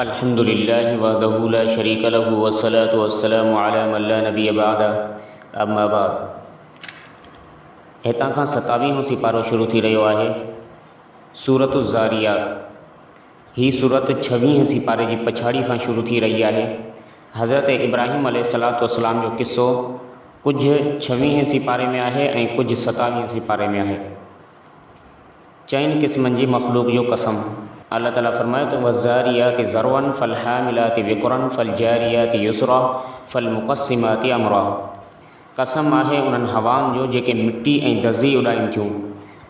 अल्हम्दुलिल्लाहि वहदहु ला शरीक लहु वस्सलातु वस्सलामु अला मन ला नबिय बअदा अम्मा बाद। हितां खां 27हों सिपारो शुरू थी रहियो आहे सूरत ज़ारियात। ही सूरत 26 सिपारे जी पछाड़ी खां शुरू थी रही आहे। हज़रत इब्राहिम अलैहिस्सलातु वस्सलाम जो किस्सो कुछ 26 सिपारे में आहे ऐं कुछ 27 सिपारे में आहे। चइनि क़िस्मनि जी मख़लूक़ जो कसम। अल्लाह ताला फरमाए तो वज़ारियाति ज़रवन फ़लहामिलाति विक़रन फ़लजारियाति युसरा फ़लमुक़स्सिमाति अमरा। कसम आहे उन्हनि हवाउनि जो जेके मिट्टी ऐं दज़ी उॾाइनि थियूं,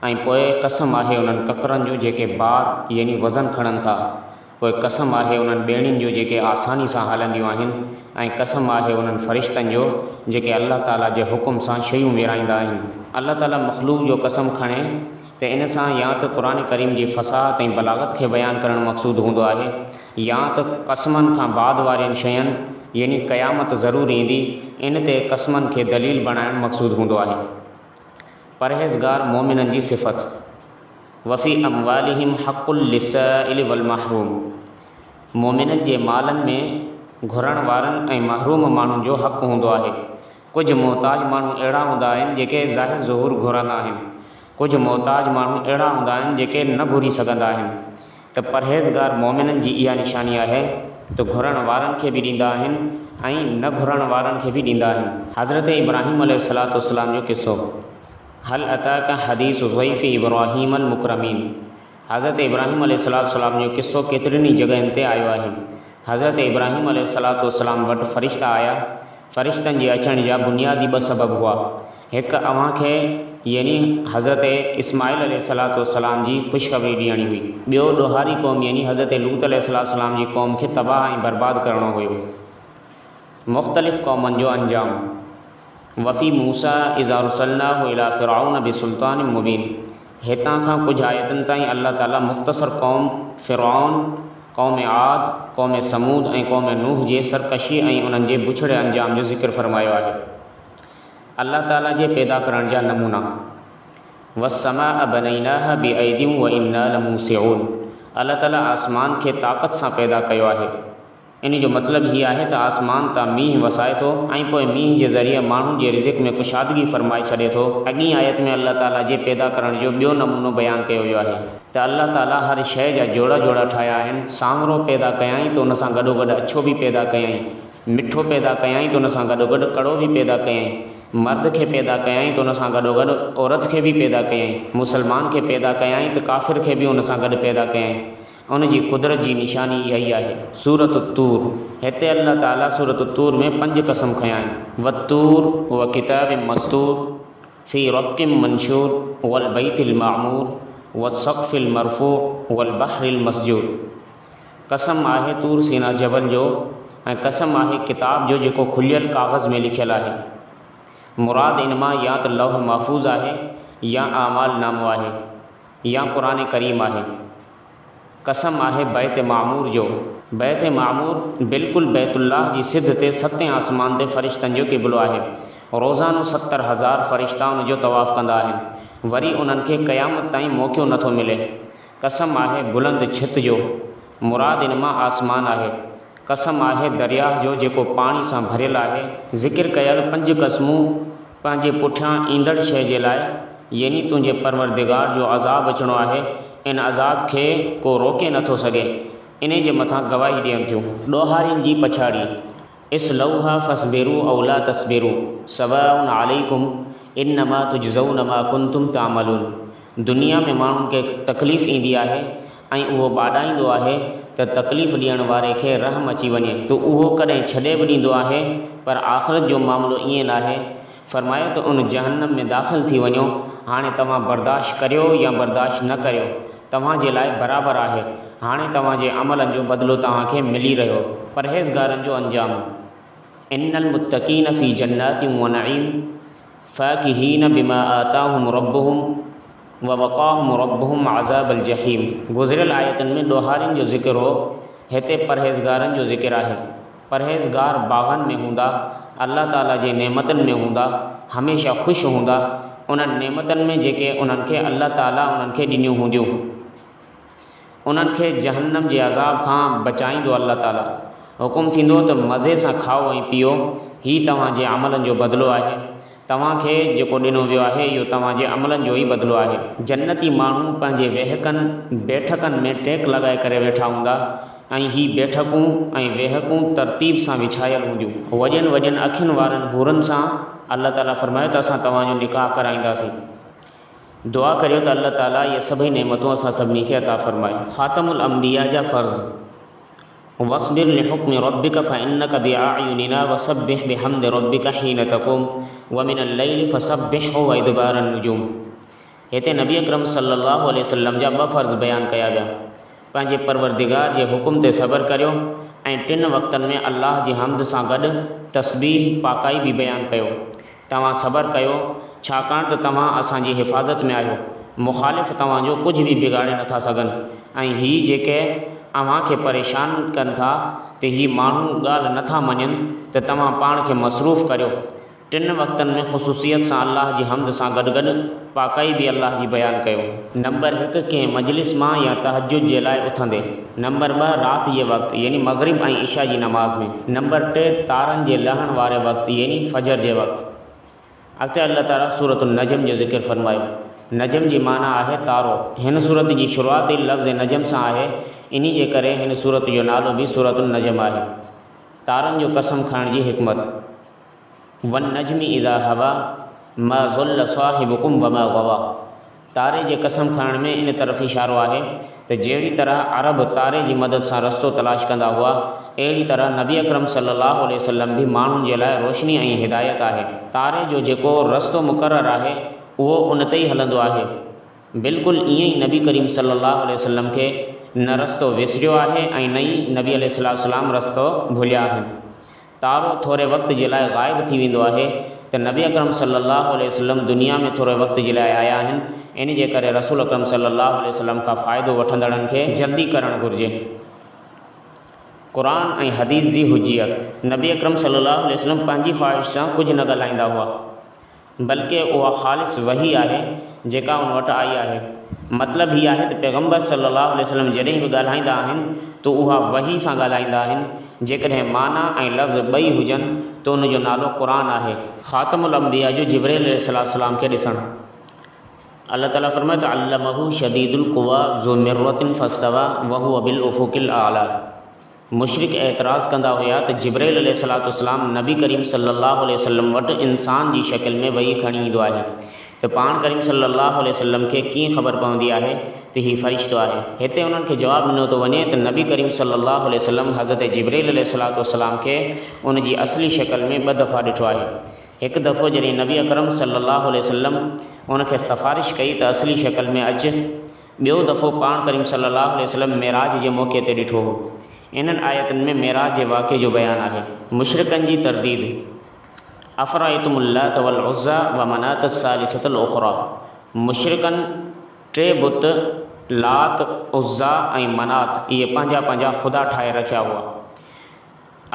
ऐं पोइ कसम आहे उन्हनि ककरनि जो जेके बार यानी वज़न खणनि था। पोइ कसम आहे उन्हनि ॿेड़ियुनि जो जेके आसानी सां हलंदियूं आहिनि, ऐं कसम आहे उन्हनि फ़रिश्तनि जो जेके अल्लाह ताला जे हुकुम सां शयूं विराईंदा आहिनि। अल्लाह ताला मख़लूक़ जो कसम खणे त इन सां या त क़ुरान करीम जी फ़साहत ऐं बलागत खे बयानु करणु मक़सूद हूंदो आहे, या त क़स्मनि खां बाद वारियुनि शयुनि यानी क़यामत ज़रूरु ईंदी, इन ते क़स्मनि खे दलील बणाइणु मक़सूद हूंदो आहे। परहेज़गार मोमिननि जी सिफ़त। वफ़ी अमवालिहिम हक़्क़ुल लिस्साइल वल महरूम। मोमिननि जे मालनि में घुरण वारनि ऐं महरूम माण्हुनि जो हक़ हूंदो आहे। कुझु मोहताज माण्हू अहिड़ा हूंदा आहिनि जेके ज़ाहिर ज़ुहूर घुरंदा आहिनि, कुझु मोहताज माण्हू अहिड़ा हूंदा आहिनि जेके न घुरी सघंदा आहिनि। त परहेज़गार मोमिननि जी इहा निशानी आहे त घुरण वारनि खे बि ॾींदा आहिनि ऐं न घुरण वारनि खे बि ॾींदा आहिनि। हज़रत इब्राहिम अलैहिस्सलातु वस्सलाम जो किस्सो। हल अताका हदीस ज़ैफ़ इब्राहीम अल मुकरमीन। हज़रत इब्राहिम अलैहिस्सलातु वस्सलाम जो किस्सो केतिरनि ई जॻहियुनि ते आयो आहे। हज़रत इब्राहिम अलैहिस्सलातु वस्सलाम वटि फ़रिश्ता आया। फ़रिश्तनि जे अचण जा बुनियादी 2 सबब हुआ। हिकु अव्हांखे यानी हज़रत इस्माइल अलैहिस्सलातु वस्सलाम जी ख़ुशख़बरी ॾियणी हुई। ॿियो ॾोहारी क़ौम यानी हज़रत लूत अलैहिस्सलातु वस्सलाम जी क़ौम खे तबाह ऐं बर्बादु करणो हुयो। मुख़्तलिफ़ क़ौमनि जो अंजाम। वफ़ी मूसा इज़ा रुसलनाहु इला फ़िरऔन बिसुल्तानिम मुबीन। हितां खां कुझु आयतुनि ताईं अल्लाह ताला मुख़्तसर क़ौम फ़िरऔन, क़ौम आद, क़ौम समूद ऐं क़ौम नूह जे सरकशी ऐं उन्हनि जे बुछड़े अंजाम जो ज़िक्र फ़रमायो आहे। अल्लाह ताला जे पैदा करण जा नमूना। वस्समाअ बनैनाहा बिअयदिन व इन्ना लमूसिऊन। अल्लाह ताला आसमान खे ताक़त सां पैदा कयो आहे। इन जो मतिलबु हीअ आहे त आसमान तां मींहुं वसाए थो ऐं पोइ मींहं जे ज़रिए माण्हुनि जे रिज़्क़ में कुशादगी फ़रमाए छॾे थो। अॻी आयत में अल्लाह ताला जे पैदा करण जो ॿियो नमूनो बयानु कयो वियो आहे त अल्लाह ताला हर शइ जा जोड़ा जोड़ा ठाहिया आहिनि। सांवरो पैदा कयईं त उन सां गॾोगॾु अछो बि पैदा कयईं, मिठो पैदा कयईं त उन सां गॾोगॾु कड़ो बि पैदा कयईं, मर्द खे पैदा कयईं त उन सां गॾोगॾु औरत खे बि पैदा कयईं, मुसलमान खे पैदा कयईं त काफ़िर खे बि उन सां गॾु पैदा कयईं। उन जी कुदरत जी निशानी इहा ई आहे। सूरत तूर। हिते अल्लाह ताला सूरत तूर में 5 कसम खंया आहिनि। वतूर व किताब मस्तूर फ़ी रक़्क़िम मंशूर वल बैतिल मामूर वस्सक़्फ़िल मरफ़ूअ वल बहरिल मस्जूर। कसम आहे तूर सीना जबल जो ऐं कसम आहे किताब जो जेको खुलियल काग़ज़ में लिखियल आहे। मुराद इन मां या त लौह महफूज़ आहे, या आमाल नामो आहे, या क़ुरान करीम आहे। कसम आहे बैत मामूर जो। बैत मामूर बिल्कुलु बैतुल्लाह जी सिध ते 7 आसमान ते फ़रिश्तनि जो क़िबलो आहे। रोज़ानो 70,000 फ़रिश्ता उन जो तवाफ़ कंदा आहिनि। वरी उन्हनि खे क़यामत ताईं मौक़ो नथो मिले। कसम आहे बुलंद छित जो। मुराद इन मां आसमान आहे। कसम आहे दरियाह जो जेको पाणी सां भरियल आहे। ज़िक्र कयल 5 क़स्मूं पंहिंजे पुठियां ईंदड़ शइ जे लाइ, यानी तुंहिंजे परवरदिगार जो अज़ाब अचणो आहे। इन अज़ाब खे को रोके नथो सघे। इन जे मथां गवाही ॾियनि थियूं। ॾोहारियुनि जी पछाड़ी। इस्लौहा फ़स्बिरू औ ला तस्बिरू सवाउन अलैकुम इन्नमा तुजज़ौन मा कुंतुम तामलून। दुनिया में माण्हुनि खे तकलीफ़ ईंदी आहे ऐं उहो ॿाॾाईंदो आहे त तकलीफ़ ॾियण वारे खे रहम अची वञे त उहो कॾहिं छॾे बि ॾींदो आहे, पर आख़िरत जो मामिलो ईअं नाहे। फ़रमायो त उन जहन्नम में दाख़िल थी वञो। हाणे तव्हां बर्दाश्त करियो या बर्दाश्त न करियो, तव्हां जे लाइ बराबरि आहे। हाणे तव्हां जे अमलनि जो बदिलो तव्हांखे मिली रहियो। परहेज़गारनि जो अंजाम। इन्नल मुत्तक़ीन फ़ी जन्नातिन व नईम फ़ाकिहीन बिमा आताहुम रब्बुहुम व वक़ाहुम रब्बुहुम अज़ाबल जहीम। गुज़िरियल आयतुनि में ॾोहारियुनि जो ज़िक्र हो, हिते परहेज़गारनि जो ज़िक्र आहे। परहेज़गार बाग़नि में हूंदा, अल्लाह ताला जे नेमतनि में हूंदा, हमेशह ख़ुशि हूंदा उन्हनि नेमतनि में जेके उन्हनि खे अल्लाह ताला उन्हनि खे ॾिनियूं हूंदियूं। उन्हनि खे जहन्नम जे अज़ाब खां बचाईंदो अल्लाह ताला। हुकुम थींदो त मज़े सां खाओ ऐं पीओ, हीउ तव्हांजे अमलनि जो बदिलो आहे। तव्हांखे जेको ॾिनो वियो आहे इहो तव्हांजे अमलनि जो ई बदिलो आहे। जन्नती माण्हू पंहिंजे बैठकनि में टेक लॻाए करे वेठा हूंदा ऐं ही बैठकूं ऐं वेहकूं तरतीब सां विछायल हूंदियूं। वॾनि वॾनि अखियुनि वारनि हूरनि सां अल्लाह ताला फरमायो त असां तव्हांजो निकाह कराईंदासीं। दुआ करियो त अल्लाह ताला इहे सभई नेमतूं असां सभिनी खे अता फ़रमाए। ख़ातमुल अंबिया जा फ़र्ज़ वस्बिर लिहुक्मि रब्बिक फ़इन्नक बिअअयुनिना वसब्बिह बिहम्दि रब्बिक हीन तक़ूम वमिनल लैलि फ़सब्बिहु व इदबारन नुजूम। हिते नबी अकरम सल्लल्लाहु अलैहि वसल्लम जा ॿ फ़र्ज़ बयानु कया विया। पंहिंजे परवरदिगार जे हुकुम ते सब्र करियो ऐं 3 वक़्तनि में अल्लाह जी हम्द सां गॾु तस्बीह पाकाई बि बयानु कयो। तव्हां सब्र कयो छाकाणि त तव्हां असांजी हिफ़ाज़त में आहियो। मुख़ालिफ़ तव्हांजो कुझु बि बिगाड़े नथा सघनि ऐं हीअ जेके अव्हांखे परेशान कनि था त हीअ माण्हू ॻाल्हि नथा मञनि त तव्हां पाण खे मसरूफ़ करियो। 3 वक़्तनि में ख़ुसूसियत सां अल्लाह जी हम्द सां गॾु गॾु पाकाई बि अल्लाह जी बयानु कयो। नंबर 1 कंहिं मजलिस मां या तहजुद जे लाइ उथंदे। नंबर 2 राति जे वक़्तु यानी मग़रिब ऐं इशा जी नमाज़ में। नंबर 3 तारनि जे लहण वारे वक़्तु यानी फजर जे वक़्तु। अॻिते अल्लाह ताला सूरत नजम जो ज़िक्र फरमायो। नजम जी माना आहे तारो। हिन सूरत जी शुरूआत ई लफ़्ज़ नजम सां आहे, इन जे करे हिन सूरत जो नालो बि सूरत नजम आहे। तारनि जो कसम खणण जी हिकमत। वन नजमी इज़ा हवा मा ज़ुल्ल साहिबुकुम वमा गवा। तारे जे कसम खणण में इन तरफ़ इशारो आहे त जहिड़ी तरह अरब तारे जी मदद सां रस्तो तलाश कंदा हुआ, अहिड़ी तरह नबी अकरम सल्लल्लाहु अलैहि वसल्लम बि माण्हुनि जे लाइ रोशनी ऐं हिदायत आहे। तारे जो जेको रस्तो मुक़ररु आहे उहो उन ते ई हलंदो आहे। बिल्कुलु ईअं ई नबी करीम सल्लल्लाहु अलैहि वसल्लम खे न रस्तो विसरियो आहे ऐं न ई नबी अलैहिस्सलाम रस्तो भुलिया आहिनि। तारो थोरे वक़्त जे लाइ ग़ाइब थी वेंदो आहे त नबी अकरम सल्लल्लाहु अलैहि वसल्लम दुनिया में थोरे वक़्त जे लाइ आया आहिनि। इन जे करे रसूल अकरम सल्लल्लाहु अलैहि वसल्लम खां फ़ाइदो वठंदड़नि खे जल्दी करणु घुरिजे। क़ुरान ऐं हदीस जी हुज्जियत। नबी अकरम सल्लल्लाहु अलैहि वसल्लम पंहिंजी ख़्वाहिश सां कुझु न ॻाल्हाईंदा हुआ, बल्कि उहा ख़ालिस वही आहे जेका उन वटि आई आहे। मतिलबु हीअ आहे त पैगम्बर सल्लल्लाहु अलैहि वसल्लम जॾहिं बि ॻाल्हाईंदा आहिनि त उहा वही सां ॻाल्हाईंदा आहिनि। जेकॾहिं माना ऐं लफ़्ज़ ॿई हुजनि त उनजो नालो क़ुरान आहे। ख़ातमुल अंबिया जो जिब्रील अलैहिस्सलाम खे ॾिसणु। अल्लाह ताला फरमाए त अल्लमहु शदीदुल क़ुवा ज़ु मिर्रतिन फस्तवा व हुव बिल उफ़ुक़िल आला। मुशरिक एतिराज़ कंदा हुया त जिब्रील अलैहिस्सलाम नबी करीम सल्लल्लाहु अलैहि वसल्लम वटि इंसान जी शकिल में वही खणी ईंदो आहे त पाण करीम सल्लल्लाहु अलैहि वसल्लम खे कीअं ख़बर पवंदी आहे त हीउ फ़रिश्तो आहे। हिते उन्हनि खे जवाबु ॾिनो थो वञे त नबी करीम सल्लल्लाहु अलैहि वसल्लम हज़रत जिब्रील अलैहिस्सलाम खे उन जी असली शकिल में 2 दफ़ा ॾिठो आहे। हिकु दफ़ो जॾहिं नबी अकरम सल्लल्लाहु अलैहि वसल्लम उनखे सिफ़ारिश कई त असली शकिल में अच। ॿियो दफ़ो पाण करीम सल्लल्लाहु अलैहि वसल्लम मेराज जे मौक़े ते ॾिठो हो। इन्हनि आयतुनि में मेराज जे वाक़े जो बयानु आहे। मुशरिकनि जी तरदीद। अफ़राइतुमुल लात वल उज़्ज़ा व मनात सालिसतुल उख़रा। मुशरिकनि 3 बुत लात, उज़्ज़ा ऐं मनात इहे पंहिंजा पंहिंजा ख़ुदा ठाहे रखिया हुआ।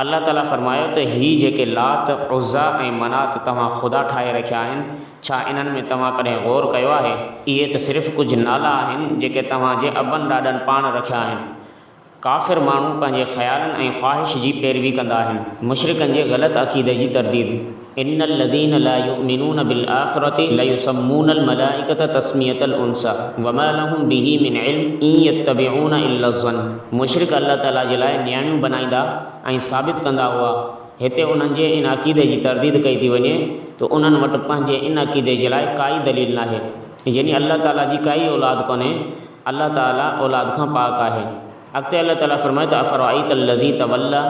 अल्लाह ताला फरमायो त हीअ जेके लात, उज़्ज़ा ऐं मनात तव्हां ख़ुदा ठाहे रखिया आहिनि, छा इन्हनि में तव्हां कॾहिं ग़ौर कयो आहे? इहे त सिर्फ़ु कुझु नाला आहिनि जेके तव्हांजे अबनि ॾाॾनि पाण रखिया आहिनि। काफ़िर माण्हू पंहिंजे ख़्यालनि ऐं ख़्वाहिश जी पैरवी कंदा आहिनि। मुशरिकनि जे ग़लति अक़ीदे जी तरदीद। इन्नल लज़ीन ला युमिनून बिल आख़िरति लयुसम्मूनल मलाइकत तस्मियतल उन्सा वमा लहुम बिही मिन इल्म इन यत्तबिऊन इल्ला ज़न्न। मुशरिक अल्लाह ताला जे लाइ नियाणियूं बनाईंदा ऐं साबित कंदा हुआ। हिते उन्हनि जे इन अक़ीदे जी तरदीद कई थी वञे त उन्हनि वटि पंहिंजे इन अक़ीदे जे लाइ काई दलील नाहे, यानी अल्लाह ताला जी काई औलाद कोन्हे। अल्लाह ताला औलाद खां पाक आहे। अॻिते अल्लाह ताला फरमाए त अफ़राइतल लज़ी तवल्ला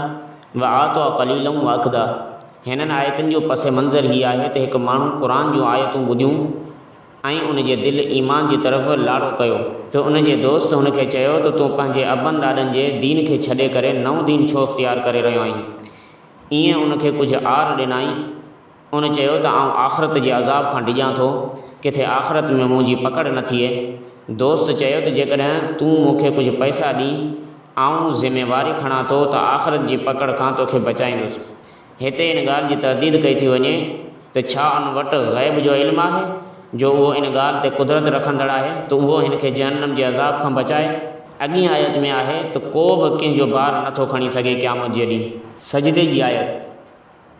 व आतो क़लीलन व अक़दा। हिननि आयतुनि जो पस मंज़र हीअ आहे त हिकु माण्हू क़ुरान जूं आयतूं ॿुधियूं ऐं उनजे दिलि ईमान जी तरफ़ लाड़ो कयो त उनजे दोस्त हुनखे चयो त तूं पंहिंजे अबनि ॾाॾनि जे दीन खे छॾे करे नओं दीन छो इख़्तियार करे रहियो आहीं। ईअं उनखे कुझु आर ॾिनाई। उन चयो त आउं आख़िरत जे अज़ाब खां डिॼां थो, किथे आख़िरत में मुंहिंजी पकड़ न थिए। दोस्त चयो त जेकॾहिं तूं मूंखे कुझु पैसा ॾीं आउं ज़िमेवारी खणां थो त आख़िरत जी पकड़ खां तोखे बचाईंदुसि। हिते इन ॻाल्हि जी तरदीद कई थी वञे त छा उन वटि ग़ैब जो इल्मु आहे जो उहो इन ॻाल्हि ते कुदरत रखंदड़ आहे त उहो हिन खे जहन्नम जे अज़ाब खां बचाए। अॻी आयत में आहे त को बि कंहिंजो बार नथो खणी सघे क़यामत जे ॾींहुं। सजदे जी आयत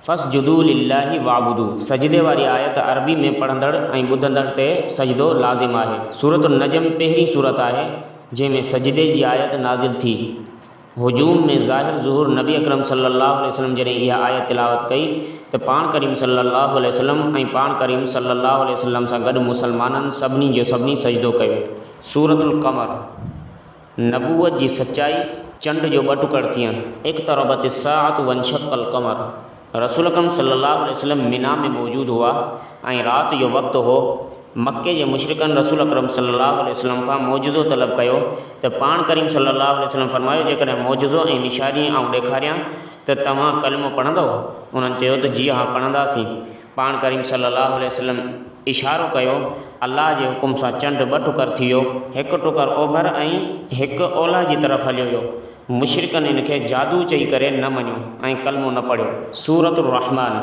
फस्जुदू लिल्लाहि वाबुदू, सजदे वारी आयत अरबी में पढ़ंदड़ ऐं ॿुधंदड़ ते सजदो लाज़िम आहे। सूरत नजम पहिरीं सूरत आहे जंहिंमें सजदे जी आयत नाज़िल थी। हुजूम में ज़ाहिर ज़ुहूर नबी अकरम सल्लल्लाहु अलैहि वसल्लम जॾहिं इहा आयत तिलावत कई त पाण करीम सल्लल्लाहु अलैहि वसल्लम ऐं पाण करीम सल्लल्लाहु अलैहि वसल्लम सां गॾु मुसलमाननि सभिनी जो सभिनी सजदो कयो। सूरतुल क़मर, नबूवत जी सचाई, चंड जो ॿ टुकड़ थियनि। इक़्तरबत अस्साअतु वंशक़्क़ल क़मर, रसूल अकरम सल्लल्लाहु अलैहि वसल्लम मिना में मौजूदु हुआ ऐं राति जो वक़्तु हो। मके जे मुशरिकनि रसूल अकरम सल्लल्लाहु अलैहि वसल्लम खां मौजूज़ो तलब कयो त पाण करीम सल्लल्लाहु अलैहि वसल्लम फरमायो जेकॾहिं मौजूज़ो ऐं निशानी ऐं ॾेखारियां त तव्हां कलमो पढ़ंदव? उन्हनि चयो त जी हा पढ़ंदासीं। पाण करीम सल्लल्लाहु अलैहि वसल्लम इशारो कयो, अल्लाह जे हुकुम सां चंड ॿ टुकर थी वियो, हिकु टुकर ओभर ऐं हिकु ओलह जी तरफ़ हलियो वियो। मुशरिकनि इन खे जादू चई करे न मञियो ऐं कलमो न पढ़ियो। सूरतुर रहमान,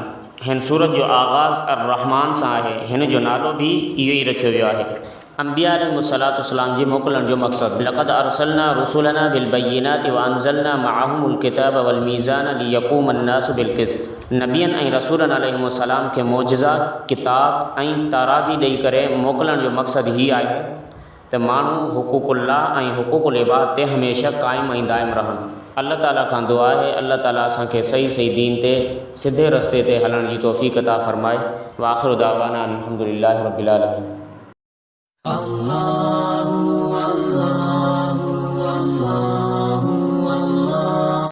हिन सूरत जो आगाज़ अर रहमान सां आहे। हिन जो नालो बि इहो ई रखियो वियो आहे। अंबिया अलैहिमुस्सलातु वस्सलाम जे मोकिलण जो मक़सदु, लक़द अरसलना रुसुलना बिलबय्यिनाति व अंज़लना मअहुमुल किताब वल मीज़ान लियक़ूम अन्नासु बिलक़िस्त। नबियनि ऐं रसूलनि अलैहिमुस्सलाम खे मौजिज़ा, किताब ऐं ताराज़ी ॾेई करे मोकिलण जो मक़सदु हीउ आहे त माण्हू हुक़ूक़ुल्लाह ऐं हुक़ूक़ुल इबाद ते हमेशह क़ाइमु ऐं दाइमु रहनि। अल्लाह ताला खां दुआ आहे अल्लाह ताला असांखे सही सही दीन ते सिधे रस्ते ते हलण जी तौफ़ीक़ अता फ़रमाए। व आख़िरु दावाना अल्हम्दुलिल्लाहि रब्बिल आलमीन।